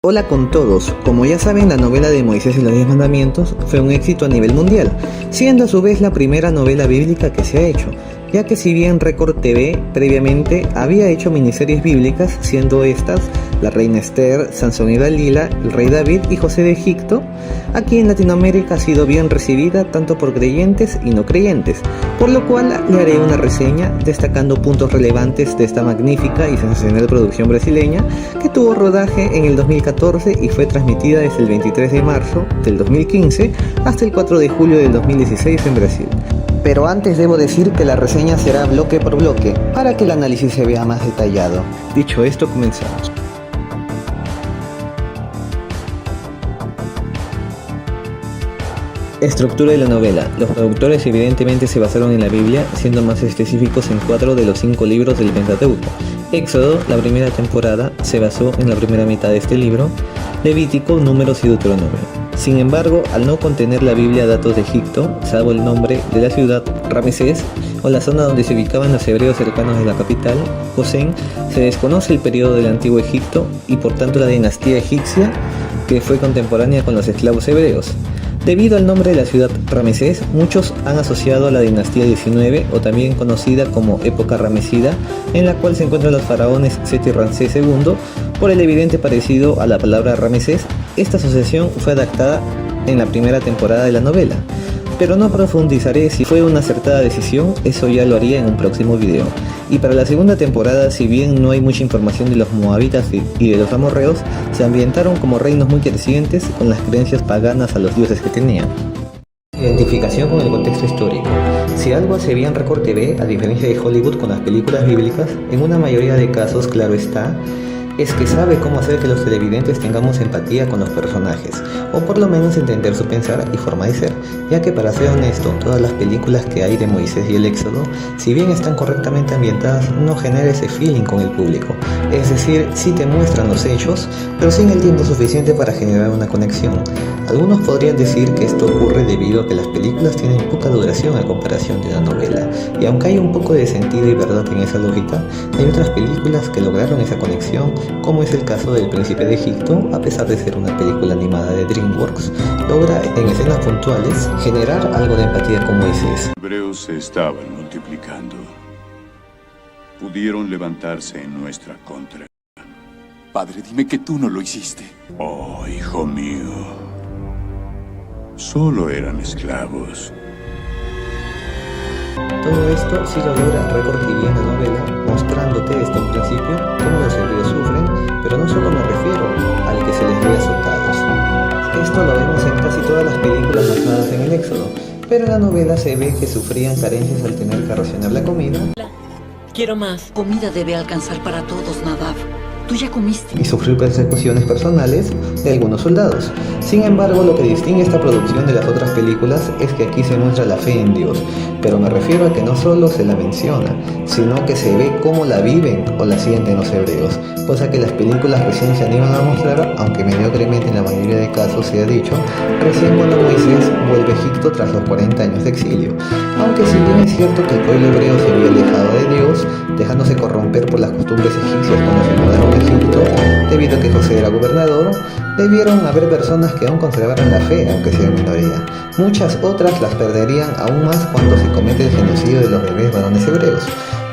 Hola con todos, como ya saben, la novela de Moisés y los 10 mandamientos fue un éxito a nivel mundial, siendo a su vez la primera novela bíblica que se ha hecho, ya que si bien Record TV previamente había hecho miniseries bíblicas, siendo estas La Reina Esther, Sansón y Dalila, el Rey David y José de Egipto, aquí en Latinoamérica ha sido bien recibida tanto por creyentes y no creyentes, por lo cual le haré una reseña destacando puntos relevantes de esta magnífica y sensacional producción brasileña que tuvo rodaje en el 2014 y fue transmitida desde el 23 de marzo del 2015 hasta el 4 de julio del 2016 en Brasil. Pero antes debo decir que la reseña será bloque por bloque, para que el análisis se vea más detallado. Dicho esto, comenzamos. Estructura de la novela. Los productores evidentemente se basaron en la Biblia, siendo más específicos en 4 de los 5 libros del Pentateuco. Éxodo, la primera temporada, se basó en la primera mitad de este libro, Levítico, Números y Deuteronomio. Sin embargo, al no contener la Biblia datos de Egipto, salvo el nombre de la ciudad Ramesés o la zona donde se ubicaban los hebreos cercanos de la capital, Gosén, se desconoce el periodo del antiguo Egipto y por tanto la dinastía egipcia, que fue contemporánea con los esclavos hebreos. Debido al nombre de la ciudad Ramesés, muchos han asociado a la dinastía 19, o también conocida como época ramesida, en la cual se encuentran los faraones Seti y Ramsés II, por el evidente parecido a la palabra Ramesés. Esta asociación fue adaptada en la primera temporada de la novela, pero no profundizaré si fue una acertada decisión, eso ya lo haría en un próximo video. Y para la segunda temporada, si bien no hay mucha información de los moabitas y de los amorreos, se ambientaron como reinos muy crecientes con las creencias paganas a los dioses que tenían. Identificación con el contexto histórico. Si algo hace bien Record TV, a diferencia de Hollywood con las películas bíblicas, en una mayoría de casos, claro está, es que sabe cómo hacer que los televidentes tengamos empatía con los personajes, o por lo menos entender su pensar y forma de ser, ya que para ser honesto, todas las películas que hay de Moisés y el Éxodo, si bien están correctamente ambientadas, no genera ese feeling con el público, es decir, sí te muestran los hechos, pero sin el tiempo suficiente para generar una conexión. Algunos podrían decir que esto ocurre debido a que las películas tienen poca duración a comparación de una novela, y aunque hay un poco de sentido y verdad en esa lógica, hay otras películas que lograron esa conexión, como es el caso del Príncipe de Egipto. A pesar de ser una película animada de DreamWorks, logra en escenas puntuales generar algo de empatía con Moisés. Los hebreos se estaban multiplicando. Pudieron levantarse en nuestra contra. Padre, dime que tú no lo hiciste. Oh, hijo mío. Solo eran esclavos. Todo esto sí lo logra Record TV en la novela, mostrándote desde un principio cómo los hebreos sufren, pero no solo me refiero al que se les ve azotados. Esto lo vemos en casi todas las películas basadas en el Éxodo, pero en la novela se ve que sufrían carencias al tener que racionar la comida. Quiero más. Comida debe alcanzar para todos, Nadav. Tú ya comiste. Y sufrir persecuciones personales de algunos soldados. Sin embargo, lo que distingue esta producción de las otras películas es que aquí se muestra la fe en Dios, pero me refiero a que no solo se la menciona, sino que se ve cómo la viven o la sienten los hebreos, cosa que las películas recién se animan a mostrar, aunque mediocremente en la mayoría de casos se ha dicho, recién cuando Moisés vuelve a Egipto tras los 40 años de exilio. Aunque si bien es cierto que el pueblo hebreo se había alejado de Dios, dejándose corromper por las costumbres egipcias cuando se mudaron a Egipto, debido a que José era gobernador, debieron haber personas que aún conservaran la fe, aunque sea en minoría. Muchas otras las perderían aún más cuando se comete el genocidio de los bebés varones hebreos.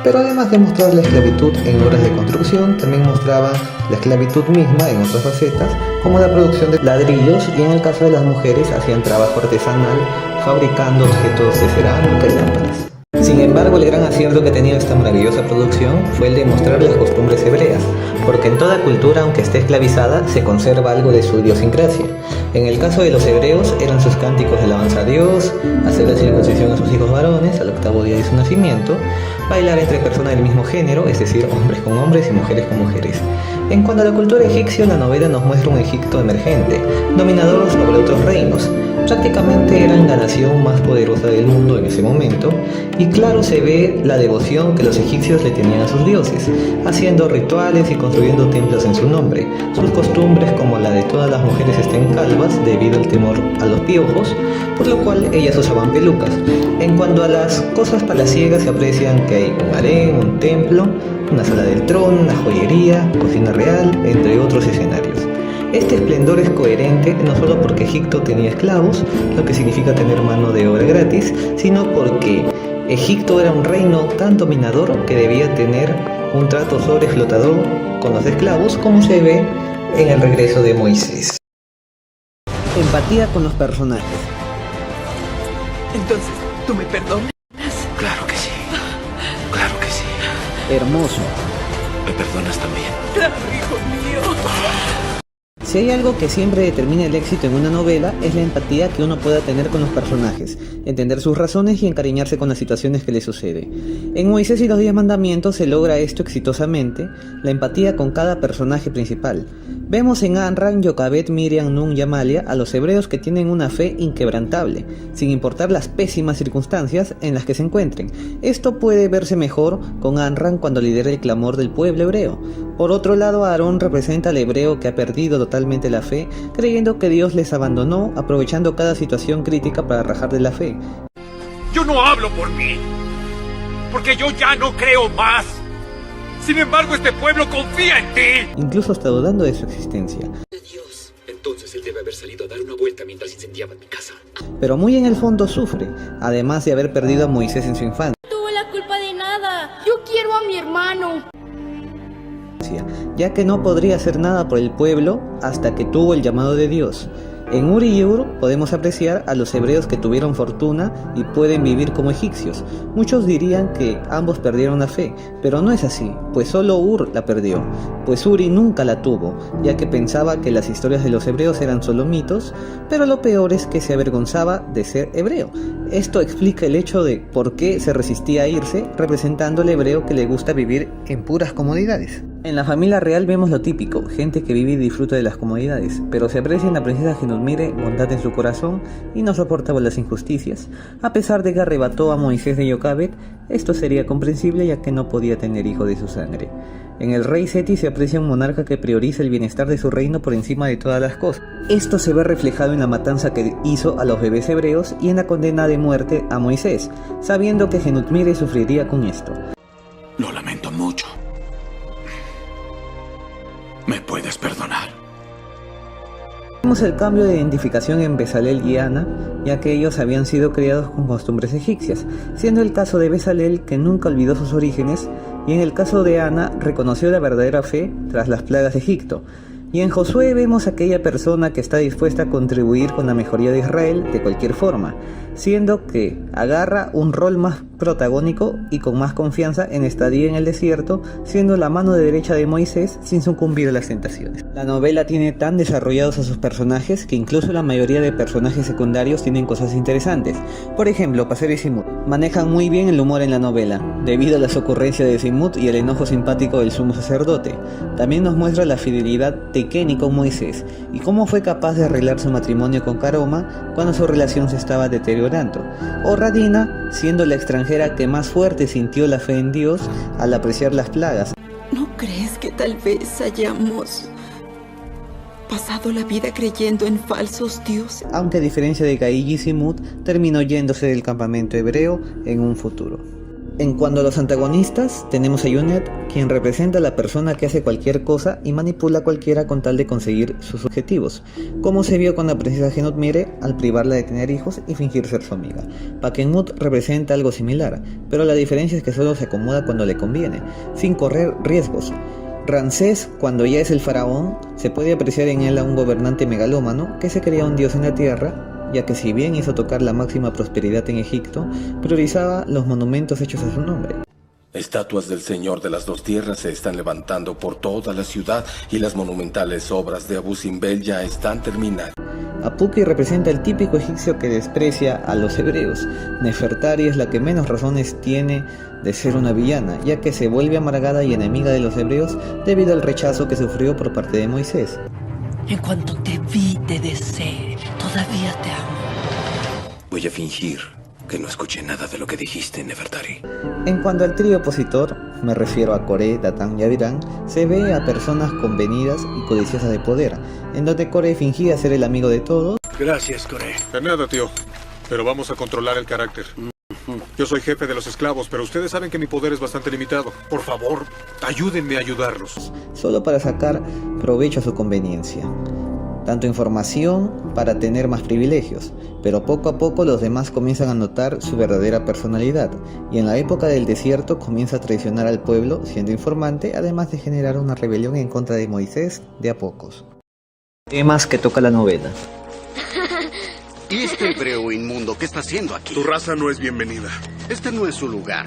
Pero además de mostrar la esclavitud en obras de construcción, también mostraba la esclavitud misma en otras facetas, como la producción de ladrillos, y en el caso de las mujeres hacían trabajo artesanal, fabricando objetos de cerámica y lámparas. Sin embargo, el gran acierto que tenía esta maravillosa producción fue el de mostrar las costumbres hebreas, porque en toda cultura, aunque esté esclavizada, se conserva algo de su idiosincrasia. En el caso de los hebreos, eran sus cánticos de alabanza a Dios, hacer la circuncisión a sus hijos varones al 8º día de su nacimiento, bailar entre personas del mismo género, es decir, hombres con hombres y mujeres con mujeres. En cuanto a la cultura egipcia, la novela nos muestra un Egipto emergente, dominador sobre otros reinos. Prácticamente eran la nación más poderosa del mundo en ese momento y claro se ve la devoción que los egipcios le tenían a sus dioses, haciendo rituales y construyendo templos en su nombre. Sus costumbres, como la de todas las mujeres, estén calvas debido al temor a los piojos, por lo cual ellas usaban pelucas. En cuanto a las cosas palaciegas, se aprecian que hay un harén, un templo, una sala del trono, una joyería, cocina real, entre otros escenarios. Este esplendor es coherente no solo porque Egipto tenía esclavos, lo que significa tener mano de obra gratis, sino porque Egipto era un reino tan dominador que debía tener un trato sobreexplotador con los esclavos, como se ve en el regreso de Moisés. Empatía con los personajes. Entonces, ¿tú me perdonas? Claro que sí. Claro que sí. Hermoso. ¿Me perdonas también? Claro, hijo mío. Si hay algo que siempre determina el éxito en una novela, es la empatía que uno pueda tener con los personajes, entender sus razones y encariñarse con las situaciones que les sucede. En Moisés y los 10 mandamientos se logra esto exitosamente, la empatía con cada personaje principal. Vemos en Amram, Jochebed, Miriam, Nun y Amalia a los hebreos que tienen una fe inquebrantable, sin importar las pésimas circunstancias en las que se encuentren. Esto puede verse mejor con Amram cuando lidera el clamor del pueblo hebreo. Por otro lado, Aarón representa al hebreo que ha perdido totalmente la fe, creyendo que Dios les abandonó, aprovechando cada situación crítica para rajar de la fe. Yo no hablo por mí, porque yo ya no creo más. Sin embargo, este pueblo confía en ti. Incluso está dudando de su existencia. Dios. Entonces él debe haber salido a dar una vuelta mientras incendiaban mi casa. Pero muy en el fondo sufre, además de haber perdido a Moisés en su infancia. No tuvo la culpa de nada. Yo quiero a mi hermano. Ya que no podría hacer nada por el pueblo hasta que tuvo el llamado de Dios. En Ur y Ur podemos apreciar a los hebreos que tuvieron fortuna y pueden vivir como egipcios. Muchos dirían que ambos perdieron la fe, pero no es así, pues solo Ur la perdió, pues Uri nunca la tuvo, ya que pensaba que las historias de los hebreos eran solo mitos, pero lo peor es que se avergonzaba de ser hebreo. Esto explica el hecho de por qué se resistía a irse, representando al hebreo que le gusta vivir en puras comodidades. En la familia real vemos lo típico, gente que vive y disfruta de las comodidades, pero se aprecia en la princesa Genutmire bondad en su corazón y no soportaba las injusticias. A pesar de que arrebató a Moisés de Jochebed, esto sería comprensible ya que no podía tener hijo de su sangre. En el rey Seti se aprecia un monarca que prioriza el bienestar de su reino por encima de todas las cosas. Esto se ve reflejado en la matanza que hizo a los bebés hebreos y en la condena de muerte a Moisés, sabiendo que Genutmire sufriría con esto. Lo lamento mucho. ¿Me puedes perdonar? Vemos el cambio de identificación en Bezalel y Ana, ya que ellos habían sido criados con costumbres egipcias, siendo el caso de Bezalel que nunca olvidó sus orígenes, y en el caso de Ana reconoció la verdadera fe tras las plagas de Egipto. Y en Josué vemos a aquella persona que está dispuesta a contribuir con la mejoría de Israel de cualquier forma, siendo que agarra un rol más protagónico y con más confianza en estadía en el desierto, siendo la mano derecha de Moisés sin sucumbir a las tentaciones. La novela tiene tan desarrollados a sus personajes que incluso la mayoría de personajes secundarios tienen cosas interesantes. Por ejemplo, Pacer y Simut manejan muy bien el humor en la novela, debido a las ocurrencias de Simut y el enojo simpático del sumo sacerdote. También nos muestra la fidelidad de Kenny con Moisés y cómo fue capaz de arreglar su matrimonio con Karoma cuando su relación se estaba deteriorando, o Radina siendo la extranjera que más fuerte sintió la fe en Dios al apreciar las plagas. ¿No crees que tal vez hayamos pasado la vida creyendo en falsos dioses? Aunque a diferencia de Gaiji, Simut terminó yéndose del campamento hebreo en un futuro. En cuanto a los antagonistas, tenemos a Yunet, quien representa a la persona que hace cualquier cosa y manipula a cualquiera con tal de conseguir sus objetivos, como se vio con la princesa Genutmire al privarla de tener hijos y fingir ser su amiga. Pakenmut representa algo similar, pero la diferencia es que solo se acomoda cuando le conviene, sin correr riesgos. Ramsés, cuando ya es el faraón, se puede apreciar en él a un gobernante megalómano que se creía un dios en la tierra, ya que si bien hizo tocar la máxima prosperidad en Egipto, priorizaba los monumentos hechos a su nombre. Estatuas del Señor de las Dos Tierras se están levantando por toda la ciudad y las monumentales obras de Abu Simbel ya están terminadas. Apuki representa el típico egipcio que desprecia a los hebreos. Nefertari es la que menos razones tiene de ser una villana, ya que se vuelve amargada y enemiga de los hebreos debido al rechazo que sufrió por parte de Moisés. En cuanto te vi, te deseé. Todavía te amo. Voy a fingir que no escuché nada de lo que dijiste, Nefertari. En cuanto al trío opositor, me refiero a Coré, Datán y Avirán, se ve a personas convenidas y codiciosas de poder, en donde Coré fingía ser el amigo de todos. Gracias, Coré. De nada, tío. Pero vamos a controlar el carácter. Yo soy jefe de los esclavos, pero ustedes saben que mi poder es bastante limitado. Por favor, ayúdenme a ayudarlos. Solo para sacar provecho a su conveniencia. Tanto información para tener más privilegios, pero poco a poco los demás comienzan a notar su verdadera personalidad, y en la época del desierto comienza a traicionar al pueblo siendo informante, además de generar una rebelión en contra de Moisés de a pocos. Temas que toca la novela. ¿Y este hebreo inmundo qué está haciendo aquí? Tu raza no es bienvenida. Este no es su lugar.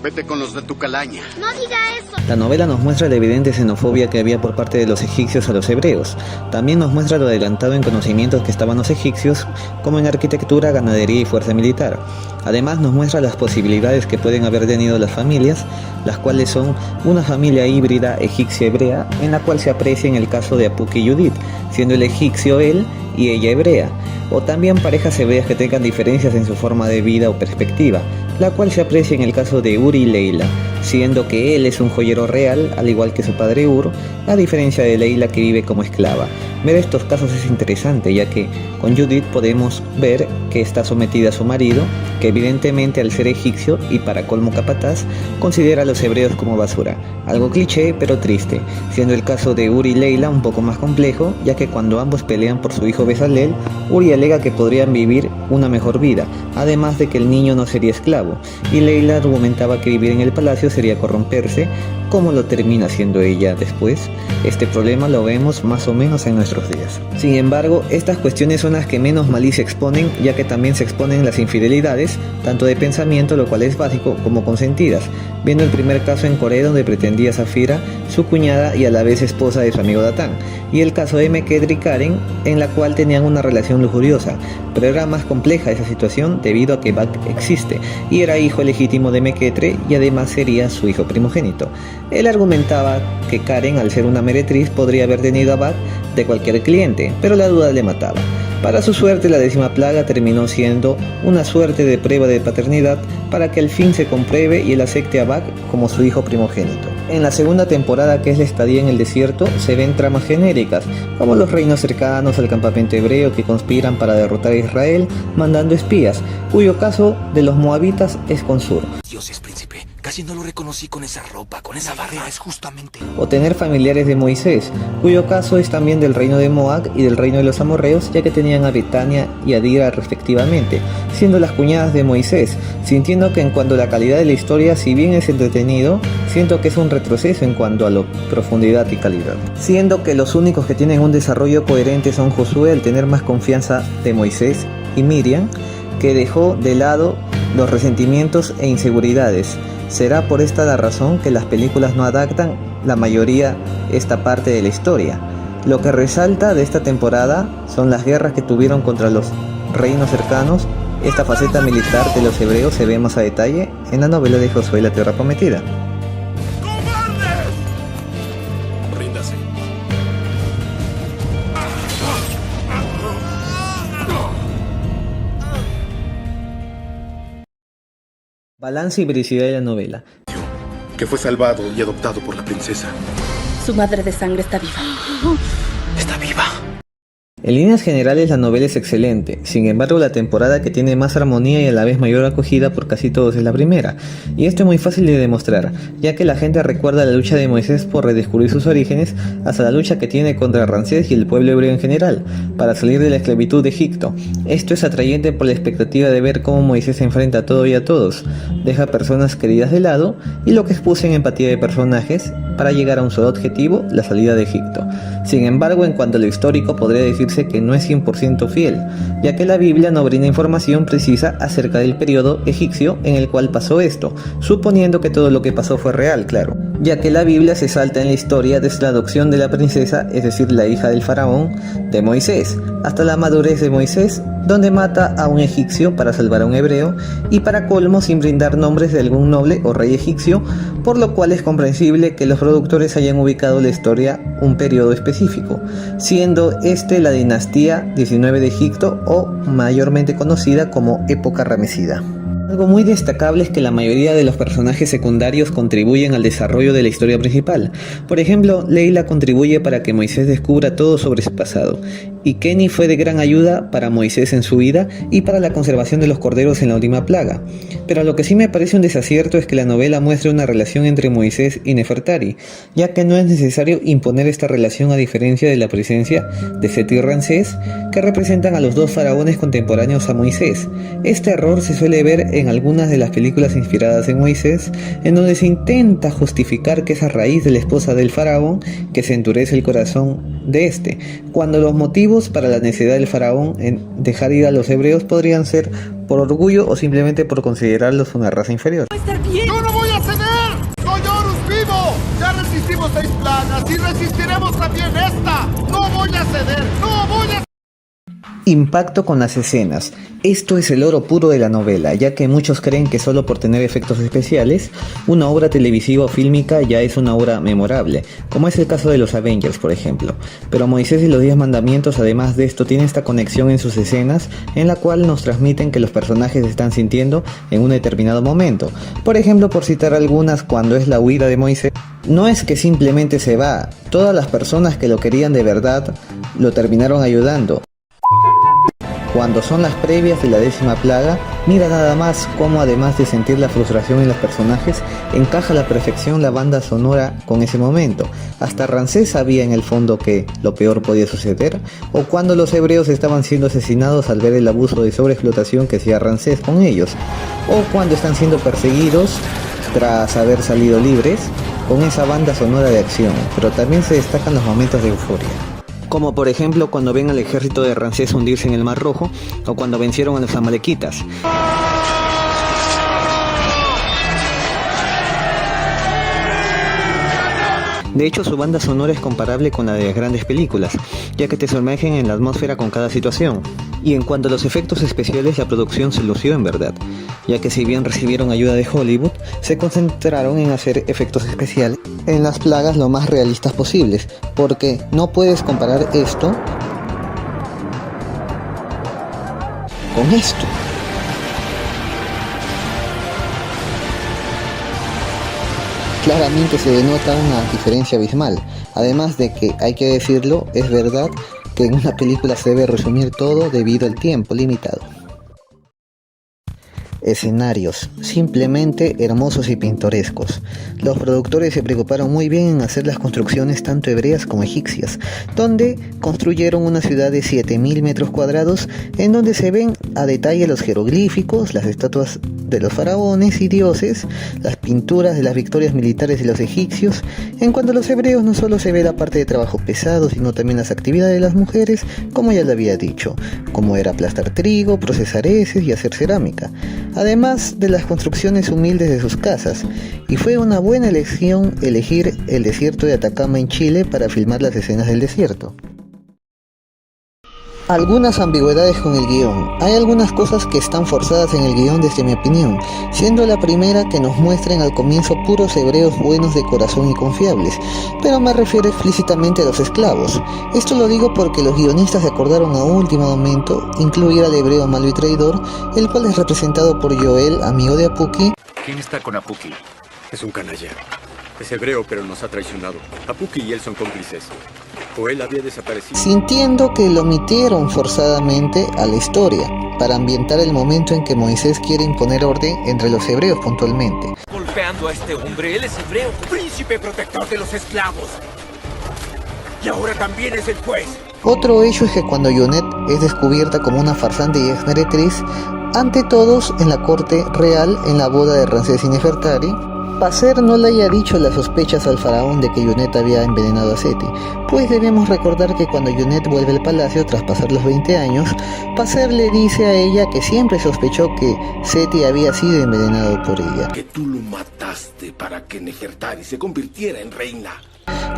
Vete con los de tu calaña. No diga eso. La novela nos muestra la evidente xenofobia que había por parte de los egipcios a los hebreos. También nos muestra lo adelantado en conocimientos que estaban los egipcios, como en arquitectura, ganadería y fuerza militar. Además nos muestra las posibilidades que pueden haber tenido las familias, las cuales son una familia híbrida egipcia-hebrea, en la cual se aprecia en el caso de Apuk y Judith, siendo el egipcio él y ella hebrea, o también parejas hebreas que tengan diferencias en su forma de vida o perspectiva, la cual se aprecia en el caso de Uri y Leila, siendo que él es un joyero real, al igual que su padre Ur, a diferencia de Leila que vive como esclava. Ver estos casos es interesante, ya que con Judith podemos ver que está sometida a su marido, que evidentemente al ser egipcio y para colmo capataz, considera a los hebreos como basura. Algo cliché pero triste, siendo el caso de Uri y Leila un poco más complejo, ya que cuando ambos pelean por su hijo Bezalel, Uri alega que podrían vivir una mejor vida, además de que el niño no sería esclavo, y Leila argumentaba que vivir en el palacio sería corromperse, como lo termina siendo ella después. Este problema lo vemos más o menos en nuestros días. Sin embargo, estas cuestiones son las que menos malicia exponen, ya que también se exponen las infidelidades, tanto de pensamiento, lo cual es básico, como consentidas, viendo el primer caso en Corea donde pretendía Zafira, su cuñada y a la vez esposa de su amigo Datán, y el caso de Mekedre y Karen, en la cual tenían una relación lujuriosa, pero era más compleja esa situación debido a que Bak existe, y era hijo legítimo de Mekedre y además sería su hijo primogénito. Él argumentaba que Karen, al ser una meretriz, podría haber tenido a Bak de cualquier cliente, pero la duda le mataba. Para su suerte, la 10ª plaga terminó siendo una suerte de prueba de paternidad para que al fin se compruebe y él acepte a Bak como su hijo primogénito. En la segunda temporada, que es la estadía en el desierto, se ven tramas genéricas, como los reinos cercanos al campamento hebreo que conspiran para derrotar a Israel, mandando espías, cuyo caso de los moabitas es con Sur. Dios es príncipe. Casi no lo reconocí con esa ropa, con esa barba. Es justamente. O tener familiares de Moisés, cuyo caso es también del reino de Moab y del reino de los amorreos, ya que tenían a Betania y a Dira respectivamente, siendo las cuñadas de Moisés, sintiendo que en cuanto a la calidad de la historia, si bien es entretenido, siento que es un retroceso en cuanto a la profundidad y calidad. Siendo que los únicos que tienen un desarrollo coherente son Josué, al tener más confianza de Moisés, y Miriam, que dejó de lado los resentimientos e inseguridades. Será por esta la razón que las películas no adaptan la mayoría esta parte de la historia. Lo que resalta de esta temporada son las guerras que tuvieron contra los reinos cercanos. Esta faceta militar de los hebreos se ve más a detalle en la novela de Josué y la Tierra Prometida. Ríndase. Balance y veracidad de la novela. Que fue salvado y adoptado por la princesa. Su madre de sangre está viva. Está viva. En líneas generales la novela es excelente, sin embargo la temporada que tiene más armonía y a la vez mayor acogida por casi todos es la primera, y esto es muy fácil de demostrar, ya que la gente recuerda la lucha de Moisés por redescubrir sus orígenes hasta la lucha que tiene contra Ramsés y el pueblo hebreo en general, para salir de la esclavitud de Egipto. Esto es atrayente por la expectativa de ver cómo Moisés se enfrenta a todo y a todos, deja personas queridas de lado y lo que expuso en empatía de personajes para llegar a un solo objetivo, la salida de Egipto. Sin embargo, en cuanto a lo histórico, podría decirse que no es 100% fiel, ya que la Biblia no brinda información precisa acerca del periodo egipcio en el cual pasó esto, suponiendo que todo lo que pasó fue real, claro, ya que la Biblia se salta en la historia desde la adopción de la princesa, es decir, la hija del faraón, de Moisés, hasta la madurez de Moisés, donde mata a un egipcio para salvar a un hebreo, y para colmo sin brindar nombres de algún noble o rey egipcio, por lo cual es comprensible que los productores hayan ubicado la historia un periodo específico, siendo este la dinastía 19 de Egipto o mayormente conocida como época ramesida. Algo muy destacable es que la mayoría de los personajes secundarios contribuyen al desarrollo de la historia principal. Por ejemplo, Leila contribuye para que Moisés descubra todo sobre su pasado, y Kenny fue de gran ayuda para Moisés en su vida y para la conservación de los corderos en la última plaga. Pero lo que sí me parece un desacierto es que la novela muestre una relación entre Moisés y Nefertari, ya que no es necesario imponer esta relación a diferencia de la presencia de Seti y Ramsés, que representan a los dos faraones contemporáneos a Moisés. Este error se suele ver en algunas de las películas inspiradas en Moisés, en donde se intenta justificar que es a raíz de la esposa del faraón que se endurece el corazón de este, cuando los motivos para la necedad del faraón en dejar ir a los hebreos podrían ser por orgullo o simplemente por considerarlos una raza inferior. ¡Yo no voy a ceder! ¡Soy Horus vivo! Ya resistimos 6 plagas y resistiremos también esta. ¡No voy a ceder! ¡No voy a... Impacto con las escenas. Esto es el oro puro de la novela, ya que muchos creen que solo por tener efectos especiales, una obra televisiva o fílmica ya es una obra memorable, como es el caso de los Avengers, por ejemplo. Pero Moisés y los 10 mandamientos, además de esto, tienen esta conexión en sus escenas, en la cual nos transmiten que los personajes están sintiendo en un determinado momento. Por ejemplo, por citar algunas, cuando es la huida de Moisés, no es que simplemente se va, todas las personas que lo querían de verdad lo terminaron ayudando. Cuando son las previas de la 10ª plaga, mira nada más cómo, además de sentir la frustración en los personajes, encaja a la perfección la banda sonora con ese momento. Hasta Ramsés sabía en el fondo que lo peor podía suceder, o cuando los hebreos estaban siendo asesinados al ver el abuso de sobreexplotación que hacía Ramsés con ellos, o cuando están siendo perseguidos tras haber salido libres, con esa banda sonora de acción. Pero también se destacan los momentos de euforia, como por ejemplo cuando ven al ejército de Ramsés hundirse en el Mar Rojo, o cuando vencieron a los amalequitas. De hecho, su banda sonora es comparable con la de las grandes películas, ya que te sumergen en la atmósfera con cada situación. Y en cuanto a los efectos especiales, la producción se lució en verdad, ya que si bien recibieron ayuda de Hollywood, se concentraron en hacer efectos especiales en las plagas lo más realistas posibles, porque no puedes comparar esto con esto. Claramente se denota una diferencia abismal, además de que, hay que decirlo, es verdad que en una película se debe resumir todo debido al tiempo limitado. Escenarios, simplemente hermosos y pintorescos. Los productores se preocuparon muy bien en hacer las construcciones tanto hebreas como egipcias, donde construyeron una ciudad de 7.000 metros cuadrados, en donde se ven a detalle los jeroglíficos, las estatuas de los faraones y dioses, las pinturas de las victorias militares de los egipcios. En cuanto a los hebreos, no solo se ve la parte de trabajo pesado, sino también las actividades de las mujeres, como ya le había dicho, como era aplastar trigo, procesar heces y hacer cerámica, además de las construcciones humildes de sus casas. Y fue una buena elección elegir el desierto de Atacama en Chile para filmar las escenas del desierto. Algunas ambigüedades con el guión. Hay algunas cosas que están forzadas en el guión desde mi opinión, siendo la primera que nos muestren al comienzo puros hebreos buenos de corazón y confiables, pero me refiero explícitamente a los esclavos. Esto lo digo porque los guionistas acordaron a último momento incluir al hebreo malo y traidor, el cual es representado por Joel, amigo de Apuki. ¿Quién está con Apuki? Es un canalla. Es hebreo, pero nos ha traicionado. Apuki y él son cómplices. Joel había desaparecido. Sintiendo que lo omitieron forzadamente a la historia, para ambientar el momento en que Moisés quiere imponer orden entre los hebreos puntualmente. Golpeando a este hombre, él es hebreo. Príncipe protector de los esclavos. Y ahora también es el juez. Otro hecho es que cuando Junet es descubierta como una farsante y ex-meretriz, ante todos en la corte real en la boda de Ramsés y Nefertari, Pacer no le haya dicho las sospechas al faraón de que Junet había envenenado a Seti, pues debemos recordar que cuando Junet vuelve al palacio tras pasar los 20 años, Pacer le dice a ella que siempre sospechó que Seti había sido envenenado por ella. Que tú lo mataste para que Nefertari se convirtiera en reina.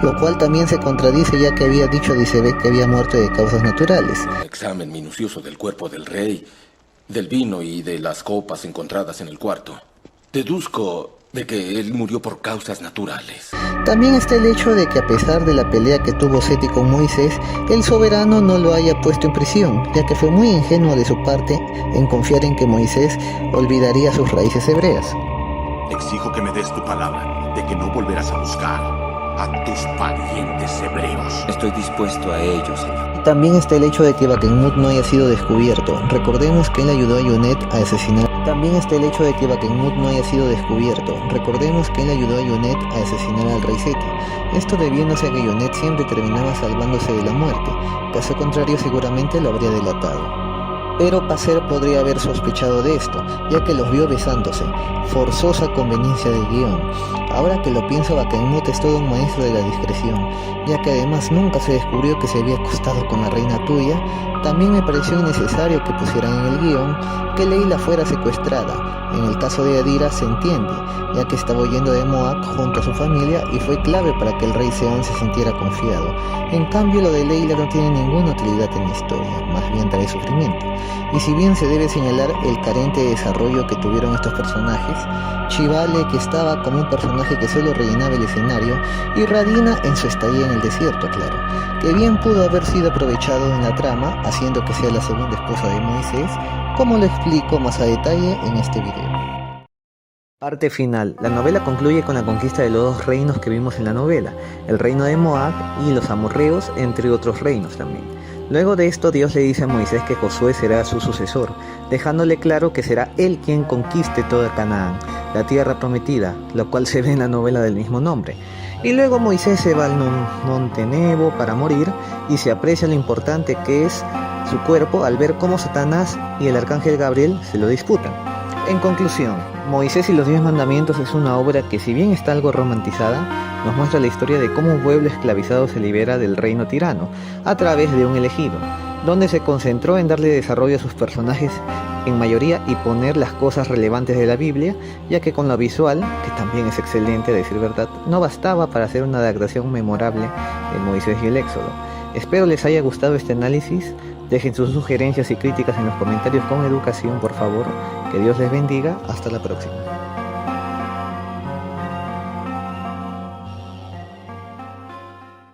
Lo cual también se contradice, ya que había dicho a Dizebek que había muerto de causas naturales. Un examen minucioso del cuerpo del rey, del vino y de las copas encontradas en el cuarto. Deduzco de que él murió por causas naturales. También está el hecho de que a pesar de la pelea que tuvo Seti con Moisés, el soberano no lo haya puesto en prisión, ya que fue muy ingenuo de su parte en confiar en que Moisés olvidaría sus raíces hebreas. Exijo que me des tu palabra de que no volverás a buscar a tus parientes hebreos. Estoy dispuesto a ello, señor. También está el hecho de que Bakhemut no haya sido descubierto. Recordemos que él ayudó a Yonet a asesinar. También está el hecho de que Bakhemut no haya sido descubierto. Recordemos que él ayudó a Yonet a asesinar al rey Seti. Esto debiéndose a que Yonet siempre terminaba salvándose de la muerte. Caso contrario, seguramente lo habría delatado. Pero Pacer podría haber sospechado de esto, ya que los vio besándose, forzosa conveniencia del guión. Ahora que lo pienso, Bakhemut es todo un maestro de la discreción, ya que además nunca se descubrió que se había acostado con la reina Tuya. También me pareció innecesario que pusieran en el guión que Leila fuera secuestrada. En el caso de Adira se entiende, ya que estaba huyendo de Moab junto a su familia y fue clave para que el rey Seón se sintiera confiado. En cambio, lo de Leila no tiene ninguna utilidad en la historia, más bien trae sufrimiento. Y si bien se debe señalar el carente desarrollo que tuvieron estos personajes, Chivale, que estaba como un personaje que solo rellenaba el escenario, y Radina en su estadía en el desierto, claro, que bien pudo haber sido aprovechado en la trama, haciendo que sea la segunda esposa de Moisés, como lo explico más a detalle en este video. Parte final. La novela concluye con la conquista de los dos reinos que vimos en la novela, el reino de Moab y los amorreos, entre otros reinos también. Luego de esto, Dios le dice a Moisés que Josué será su sucesor, dejándole claro que será él quien conquiste toda Canaán, la tierra prometida, lo cual se ve en la novela del mismo nombre. Y luego Moisés se va al monte Nebo para morir y se aprecia lo importante que es su cuerpo al ver cómo Satanás y el arcángel Gabriel se lo disputan. En conclusión, Moisés y los 10 mandamientos es una obra que, si bien está algo romantizada, nos muestra la historia de cómo un pueblo esclavizado se libera del reino tirano a través de un elegido, donde se concentró en darle desarrollo a sus personajes en mayoría y poner las cosas relevantes de la Biblia, ya que con lo visual, que también es excelente a decir verdad, no bastaba para hacer una adaptación memorable de Moisés y el Éxodo. Espero les haya gustado este análisis. Dejen sus sugerencias y críticas en los comentarios con educación, por favor. Que Dios les bendiga. Hasta la próxima.